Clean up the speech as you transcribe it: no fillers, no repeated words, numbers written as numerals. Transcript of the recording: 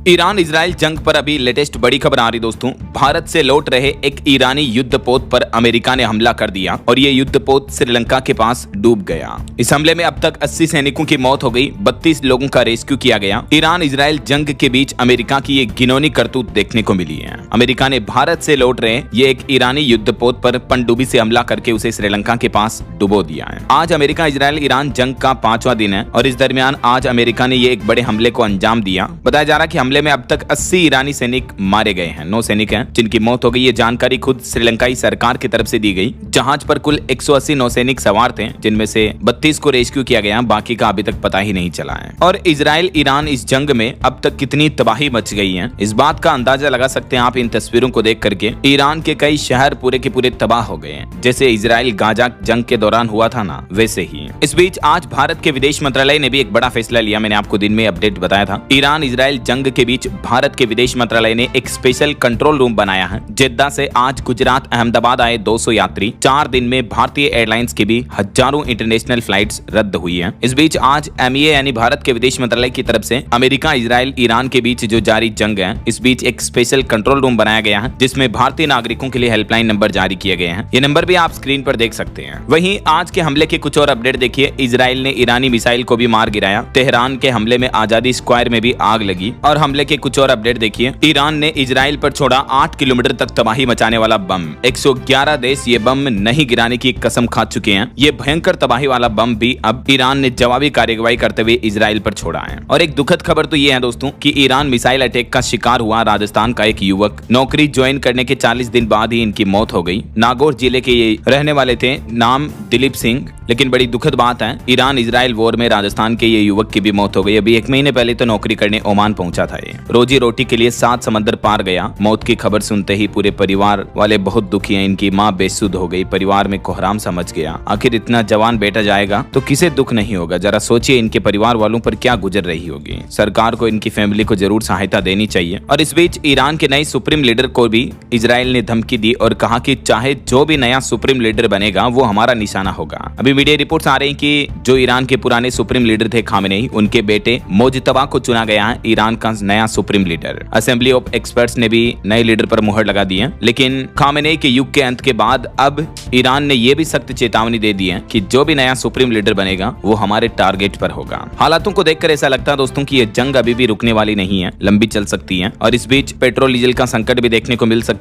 Iran Israel जंग पर अभी लेटेस्ट बड़ी खबर आ रही दोस्तों। भारत से लौट रहे एक ईरानी युद्धपोत पर अमेरिका ने हमला कर दिया और ये युद्धपोत श्रीलंका के पास डूब गया। इस हमले में अब तक 80 सैनिकों की मौत हो गई, 32 लोगों का रेस्क्यू किया गया। ईरान इजराइल जंग के बीच अमेरिका की ये घिनौनी करतूत देखने को मिली है। अमेरिका ने भारत से लौट रहे ये एक ईरानी युद्धपोत पर पनडुब्बी से हमला करके उसे श्रीलंका के पास डुबो दिया है। आज अमेरिका इजराइल ईरान जंग का 5वां दिन है और इस दरमियान आज अमेरिका ने ये एक बड़े हमले को अंजाम दिया। बताया जा रहा है कि हमले में अब तक 80 ईरानी सैनिक मारे गए हैं, 9 सैनिक हैं जिनकी मौत हो गई। ये जानकारी खुद श्रीलंकाई सरकार की तरफ से दी गई। जहाज पर कुल 180 नौसैनिक सवार थे, जिनमें से 32 को रेस्क्यू किया गया, बाकी का अभी तक पता ही नहीं चला है। और इजराइल ईरान इस जंग में अब तक कितनी तबाही मच गई है, इस बात का अंदाजा लगा सकते हैं आप इन तस्वीरों को देख करके। ईरान के कई शहर पूरे के पूरे तबाह हो गए हैं, जैसे इजराइल गाजा जंग के दौरान हुआ था ना, वैसे ही। इस बीच आज भारत के विदेश मंत्रालय ने भी एक बड़ा फैसला लिया। मैंने आपको दिन में अपडेट बताया था। ईरान इजराइल जंग के बीच भारत के विदेश मंत्रालय ने एक स्पेशल कंट्रोल रूम बनाया है। जेद्दा से आज गुजरात अहमदाबाद आए 200 यात्री। 4 दिन में भारतीय एयरलाइंस की भी हजारों इंटरनेशनल फ्लाइट्स रद्द हुई हैं। इस बीच आज MEA यानी भारत के विदेश मंत्रालय की तरफ से अमेरिका इजराइल ईरान के बीच जो जारी जंग है, इस बीच एक स्पेशल कंट्रोल रूम बनाया गया है, जिसमें भारतीय नागरिकों के लिए हेल्पलाइन नंबर जारी किए गए हैं। ये नंबर भी आप स्क्रीन पर देख सकते हैं। वहीं आज के हमले के कुछ और अपडेट देखिए। इजराइल ने ईरानी मिसाइल को भी मार गिराया। तेहरान के हमले में आजादी स्क्वायर में भी आग लगी। और हमले के कुछ और अपडेट देखिए। ईरान ने इजराइल पर छोड़ा 8 किलोमीटर तक तबाही मचाने वाला बम। 111 देश ये बम नहीं गिराने की कसम खा चुके हैं। ये भयंकर तबाही वाला बम भी अब ईरान ने जवाबी कार्रवाई करते हुए इजराइल पर छोड़ा है। और एक दुखद खबर तो ये है दोस्तों कि ईरान मिसाइल अटैक का शिकार हुआ राजस्थान का एक युवक। नौकरी ज्वाइन करने के 40 दिन बाद ही इनकी मौत हो गई। नागौर जिले के ये रहने वाले थे, नाम दिलीप सिंह। लेकिन बड़ी दुखद बात है, ईरान इजराइल वॉर में राजस्थान के ये युवक की भी मौत हो गई। अभी 1 महीने पहले तो नौकरी करने ओमान पहुंचा था। ये रोजी रोटी के लिए 7 समंदर पार गया। मौत की खबर सुनते ही पूरे परिवार वाले बहुत दुखी हैं। इनकी मां बेसुध हो गई। परिवार में कोहराम सा मच गया। आखिर इतना जवान बेटा जाएगा तो किसे दुख नहीं होगा। जरा सोचिए इनके परिवार वालों पर क्या गुजर रही होगी। सरकार को इनकी फैमिली को जरूर सहायता देनी चाहिए। और इस बीच ईरान के नए सुप्रीम लीडर को भी इजराइल ने धमकी दी और कहा कि चाहे जो भी नया सुप्रीम लीडर बनेगा वो हमारा निशाना होगा। अभी मीडिया रिपोर्ट्स आ रही कि जो ईरान के पुराने सुप्रीम लीडर थे खामेनेई, उनके बेटे मोजतबा को चुना गया है ईरान का नया supreme leader. Assembly of experts ने भी नए लीडर पर मुहर लगा दी है। लेकिन खामेनेई के युग के अंत के बाद अब ईरान ने यह भी सख्त चेतावनी दे दी है कि जो भी नया सुप्रीम लीडर बनेगा वो हमारे टारगेट पर होगा। हालातों को देखकर ऐसा लगता है दोस्तों कि यह जंग अभी भी रुकने वाली नहीं है, लंबी चल सकती है। और इस बीच पेट्रोल डीजल का संकट भी देखने को मिल सकता है।